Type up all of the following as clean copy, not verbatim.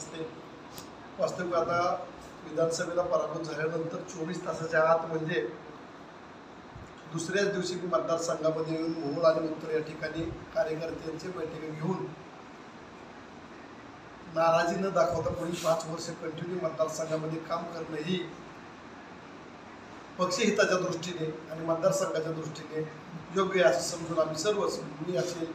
असते। वास्तविक आता विधानसभेला पराभूत झाल्यानंतर 24 तासाच्या आत म्हणजे दुसऱ्याच दिवशी मी मतदारसंघामध्ये येऊन मोहोळ आणि उत्तर या ठिकाणी कार्यकर्त्यांची बैठक घेऊन नाराजी न दाखवता पुढील 5 वर्ष कंटिन्यू मतदारसंघामध्ये काम करणं ही पक्षहिताच्या दृष्टीने आणि मतदारसंघाच्या दृष्टीने योग्य आहे असं समजून आम्ही सर्वच, मी असेल,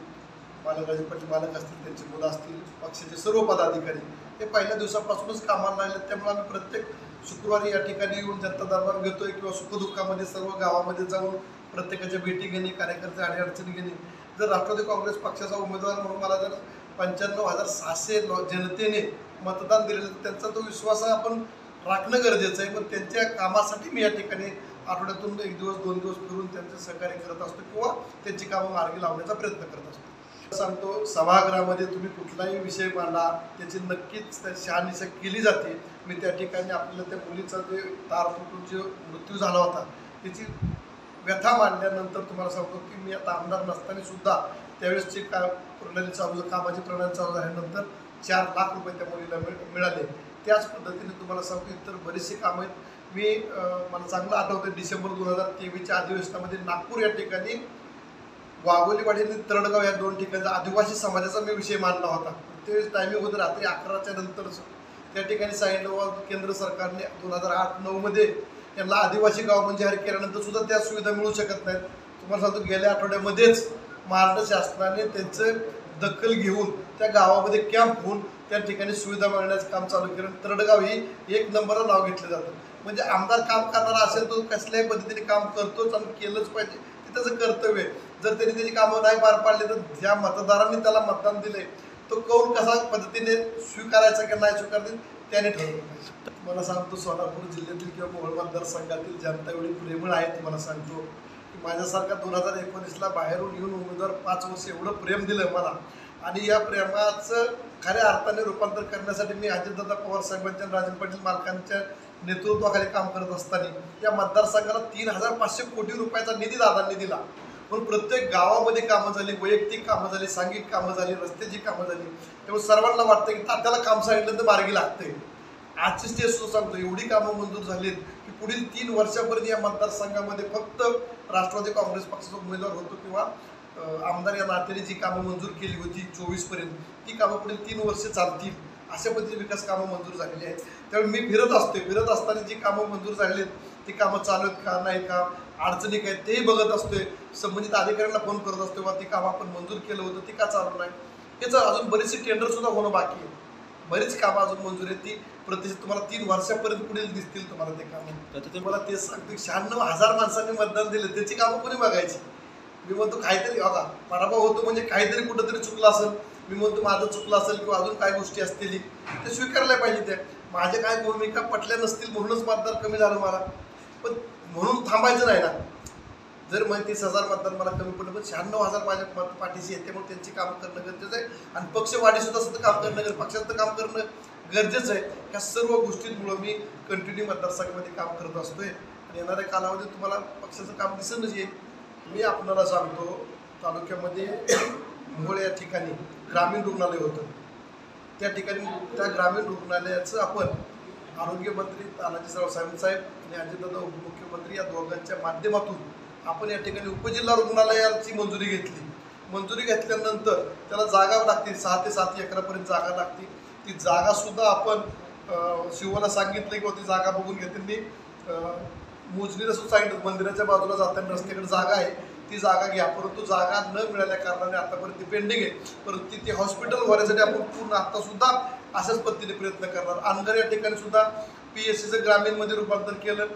मालकराजे पाटील मालक असतील, त्यांची मुलं असतील, पक्षाचे सर्व पदाधिकारी हे पहिल्या दिवसापासूनच कामाला लागले। त्यामुळे आम्ही प्रत्येक शुक्रवारी या ठिकाणी येऊन जनता दरबार घेतोय किंवा सुखदुःखामध्ये सर्व गावामध्ये जाऊन प्रत्येकाच्या भेटी घेणे, कार्यकर्ते अडीअडचणी घेणे। जर राष्ट्रवादी काँग्रेस पक्षाचा उमेदवार म्हणून मला जर 95,600 जनतेने मतदान दिलेलं तर त्यांचा तो विश्वास आपण राखणं गरजेचं आहे। पण त्यांच्या कामासाठी मी या ठिकाणी आठवड्यातून 1 दिवस 2 दिवस फिरून त्यांचं सहकार्य करत असतो किंवा त्यांची कामं मार्गी लावण्याचा प्रयत्न करत असतो। सांगतो, सभागृहामध्ये तुम्ही कुठलाही विषय मांडा त्याची नक्कीच शहानिशा केली जाते। मी त्या ठिकाणी आपल्याला त्या मुलीचा जे तार तुटून जो मृत्यू झाला होता त्याची व्यथा मांडल्यानंतर तुम्हाला सांगतो की मी आता आमदार नसताना सुद्धा त्यावेळेसची प्रणाली चालू कामाची प्रणाली चालू झाल्यानंतर 4 लाख रुपये त्या मुलीला मिळाले। त्याच पद्धतीने तुम्हाला सांगतो इतर बरीचशी कामं आहेत। मी मला चांगलं आठवतं डिसेंबर 2023च्या अधिवेशनामध्ये नागपूर या ठिकाणी वाघोलीवाडी आणि तरडगाव या 2 ठिकाणचा आदिवासी समाजाचा मी विषय मांडला होता। त्यावेळेस टायमिंग होतं रात्री 11च्या नंतरच त्या ठिकाणी सांगितलं केंद्र सरकारने 2008-9 मध्ये यांना आदिवासी गाव म्हणजे जाहीर केल्यानंतर सुद्धा त्या सुविधा मिळू शकत नाहीत। तुम्हाला सांगतो गेल्या आठवड्यामध्येच महाराष्ट्र शासनाने त्यांचं दखल घेऊन त्या गावामध्ये कॅम्प होऊन त्या ठिकाणी सुविधा मिळण्याचं काम चालू केलं। तरडगाव ही 1 नंबरला नाव घेतलं जातं। म्हणजे आमदार काम करणारा असेल तो कसल्याही पद्धतीने काम करतोच आणि केलंच पाहिजे, ते त्याचं कर्तव्य आहे। जर त्यांनी त्याची कामं नाही पार पाडले तर ज्या मतदारांनी त्याला मतदान दिले तो कौल कसा पद्धतीने स्वीकारायचा की नाही स्वीकारते त्याने ठरवलं पाहिजे। मला सांगतो सोलापूर जिल्ह्यातील किंवा मोहोळ मतदारसंघातील जनता एवढी प्रेमळ आहे। तुम्हाला सांगतो की माझ्यासारखा 2019ला बाहेरून येऊन उमेदवार 5 वर्ष एवढं प्रेम दिलं मला आणि या प्रेमाचं खऱ्या अर्थाने रूपांतर करण्यासाठी मी अजितदादा पवार साहेबांच्या राजन पाटील मालकांच्या नेतृत्वाखाली काम करत असताना या मतदारसंघाला 3,500 कोटी रुपयाचा निधी दादांनी दिला। पण प्रत्येक गावामध्ये कामं झाली, वैयक्तिक कामं झाली, सांघिक कामं झाली, रस्त्याची कामं झाली। त्यामुळे सर्वांना वाटतं की तात्याला काम सांगितलं तर मार्गी लागते। आजची स्टेज सांगतो एवढी कामं मंजूर झालीत की पुढील 3 वर्षापर्यंत या मतदारसंघामध्ये फक्त राष्ट्रवादी काँग्रेस पक्षाचा उमेदवार होतो किंवा आमदार या नात्याने जी कामं मंजूर केली होती 24 पर्यंत ती कामं पुढील 3 वर्ष चालतील अशा पद्धतीने विकास कामं मंजूर झालेली आहेत। त्यामुळे मी फिरत असताना जी कामं मंजूर झालेली आहेत ती कामं चालू आहेत का नाही का, अडचणी काय तेही बघत असतोय, संबंधित अधिकाऱ्यांना फोन करत असतो वा ती कामं आपण मंजूर केलं होतं ती का चालू नाही, त्याचं अजून बरीचशी टेंडर सुद्धा होणं बाकी आहे। बरीच कामं अजून मंजूर आहेत, ती प्रतिशत तुम्हाला 3 वर्षापर्यंत पुढील दिसतील तुम्हाला ते कामं। तर तुम्हाला तेच सांगतो 96,000 माणसांनी मतदान दिलं त्याची कामं कोणी बघायची। मी म्हणतो काहीतरी बघा पराभव होतो म्हणजे काहीतरी कुठंतरी चुकलं असेल, मी म्हणतो माझं चुकलं असेल किंवा अजून काही गोष्टी असतील ते स्वीकारल्या पाहिजे। त्या माझ्या काय भूमिका पटल्या नसतील म्हणूनच मतदार कमी झालं मला, पण म्हणून थांबायचं नाही ना। जर मग 30,000 मतदान मला कमी पडलं पण 96,000 माझ्या पाठीशी येते त्यामुळे त्यांची कामं करणं गरजेचं आहे आणि पक्षवाढीसुद्धा सुद्धा काम करणं पक्षाचं काम करणं गरजेचं आहे। ह्या सर्व गोष्टींमुळं मी कंटिन्यू मतदारसंघामध्ये काम करत असतोय आणि येणाऱ्या कालावधीत तुम्हाला पक्षाचं काम दिसणच येईल। मी आपल्याला सांगतो तालुक्यामध्ये मोहोळ या ठिकाणी ग्रामीण रुग्णालय होतं, त्या ठिकाणी त्या ग्रामीण रुग्णालयाचं आपण आरोग्यमंत्री तानाजीराव साहेब आणि अजितदादा उपमुख्यमंत्री या दोघांच्या माध्यमातून आपण या ठिकाणी उपजिल्हा रुग्णालयाची मंजुरी घेतली। मंजुरी घेतल्यानंतर त्याला जागा लागते, 6 ते 7 एकरापर्यंत जागा लागते। ती जागासुद्धा आपण शिवाला सांगितलं किंवा ती जागा बघून घेतली। मी मोजणीला सुद्धा सांगितलं मंदिराच्या बाजूला जाताना रस्त्याकडे जागा आहे ती जागा घ्या, परंतु जागा न मिळाल्या कारणाने आतापर्यंत पेंडिंग आहे। परंतु ते हॉस्पिटल होण्यासाठी आपण पूर्ण आत्तासुद्धा अशाच पद्धतीने प्रयत्न करणार। अनगर या ठिकाणी सुद्धा PSCचं ग्रामीणमध्ये रूपांतर केलं,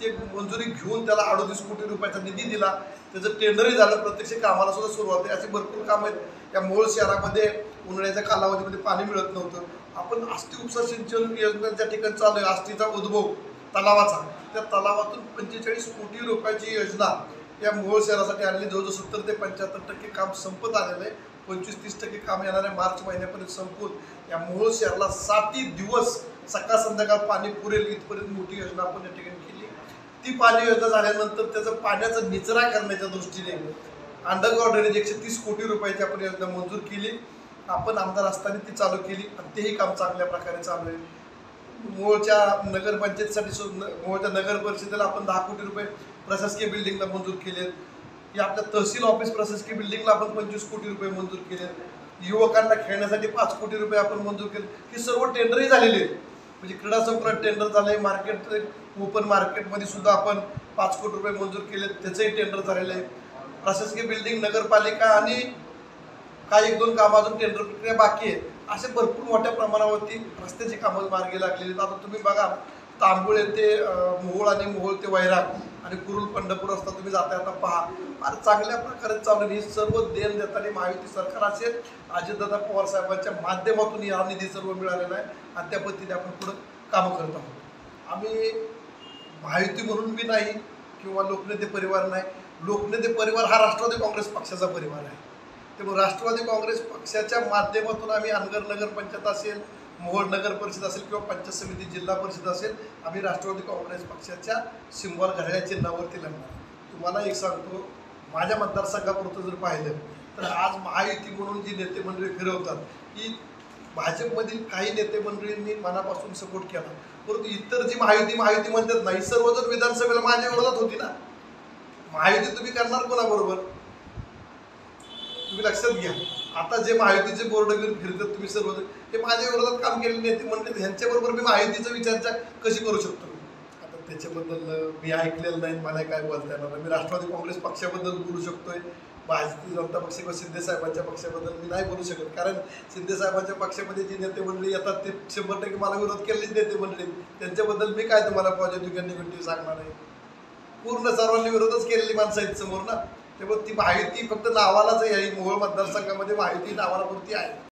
ते मंजुरी घेऊन त्याला 38 कोटी रुपयाचा निधी दिला, त्याचं टेंडरही झालं, प्रत्यक्ष कामाला सुद्धा सुरुवात आहे। अशी भरपूर कामं आहेत। या मोहोळ शहरामध्ये उन्हाळ्याच्या कालावधीमध्ये पाणी मिळत नव्हतं, आपण आष्टी उपसा सिंचन योजना ज्या ठिकाणी चालू आहे आष्टीचा उद्भव तलावाचा, त्या तलावातून 45 कोटी रुपयाची योजना या मोहोळ शहरासाठी आणली। जवळजवळ 70 ते 75% काम संपत आलेलं आहे। 25-30% काम येणाऱ्या मार्च महिन्यापर्यंत संपून या मोहोळ शहराला 7 दिवस सकाळ संध्याकाळ पाणी पुरेल इथपर्यंत मोठी योजना आपण या ठिकाणी केली। ती पाणी योजना झाल्यानंतर त्याचं पाण्याचा निचरा करण्याच्या दृष्टीने अंडरग्राउंड ड्रेनेज 130 कोटी रुपयाची आपण योजना मंजूर केली आपण आमदार असताना ती चालू केली आणि तेही काम चांगल्या प्रकारे चालू आहे. मोहोळच्या नगरपंचायतीसाठी मोहोळच्या नगर परिषदेला आपण 10 कोटी रुपये प्रशासकीय बिल्डिंगला मंजूर केलेत. की आपल्या तहसील ऑफिस प्रशासकीय बिल्डिंगला आपण 25 कोटी रुपये मंजूर केलेत. युवकांना खेळण्यासाठी 5 कोटी रुपये आपण मंजूर केले. ही सर्व टेंडरही झालेली आहेत. म्हणजे क्रीडा संकुलात टेंडर झालंय, मार्केट ओपन मार्केटमध्ये सुद्धा आपण 5 कोटी रुपये मंजूर केलेत, त्याचंही टेंडर झालेलं आहे. प्रशासकीय बिल्डिंग, नगरपालिका आणि काही 1-2 कामं अजून टेंडर प्रक्रिया बाकी आहे. असे भरपूर मोठ्या प्रमाणावरती रस्त्याची कामं मार्गी लागलेली आहेत. आता तुम्ही बघा, तांबुळे ते मोहोळ आणि मोहोळ ते वैराग आणि कुरुल पंढरपूर रस्ता तुम्ही जाता आता पहा, फार चांगल्या प्रकारे चालू. ही सर्व देण देताना महायुती सरकार असेल, अजितदादा पवार साहेबांच्या माध्यमातून हा निधी सर्व मिळालेला आहे आणि त्या पद्धतीने आपण पुढं कामं करत आहोत. आम्ही महायुती म्हणून बी नाही किंवा लोकनेते परिवार नाही. लोकनेते परिवार हा राष्ट्रवादी काँग्रेस पक्षाचा परिवार आहे. त्यामुळे राष्ट्रवादी काँग्रेस पक्षाच्या माध्यमातून आम्ही अनगर नगरपंचायत असेल, मोहोळ नगर परिषद असेल किंवा पंचायत समिती जिल्हा परिषद असेल, आम्ही राष्ट्रवादी काँग्रेस पक्षाच्या सिंबॉल घड्याळ्या चिन्हावरती लढणार. तुम्हाला एक सांगतो, माझ्या मतदारसंघापुरतं जर पाहिलं तर आज महायुती म्हणून जी नेते मंडळी फिरवतात की भाजपमधील काही नेते मंडळींनी मनापासून सपोर्ट केला, परंतु इतर जी महायुती म्हणतात नाही, सर्व जर विधानसभेला माझ्या विरोधात होती ना. महायुती तुम्ही करणार कोणाबरोबर? तुम्ही लक्षात घ्या. आता जे महायुतीचे बोर्ड घेऊन फिरतात तुम्ही सर्व, हे माझ्या विरोधात काम केलेले नेते मंडळी, ह्यांच्याबरोबर मी महायुतीचा विचारचा कशी करू शकतो? आता त्याच्याबद्दल मी ऐकलेलं नाही, मला काय बोलता येणार नाही. मी राष्ट्रवादी काँग्रेस पक्षाबद्दल बोलू शकतोय, भारतीय जनता पक्ष किंवा शिंदे साहेबांच्या पक्षाबद्दल मी नाही बोलू शकत. कारण शिंदे साहेबांच्या पक्षामध्ये जी नेते मंडळी येतात ते 100% मला विरोध केलेलीच नेते मंडळी, त्यांच्याबद्दल मी काय तुम्हाला पॉझिटिव्ह किंवा निगेटिव्ह सांगणार आहे? पूर्ण सर्वांनी विरोधच केलेली माणसं आहेत समोर ना. त्यामुळे ती महायुती फक्त नावालाच आहे. मोहोळ मतदारसंघामध्ये महायुती नावाला पुरती आहे.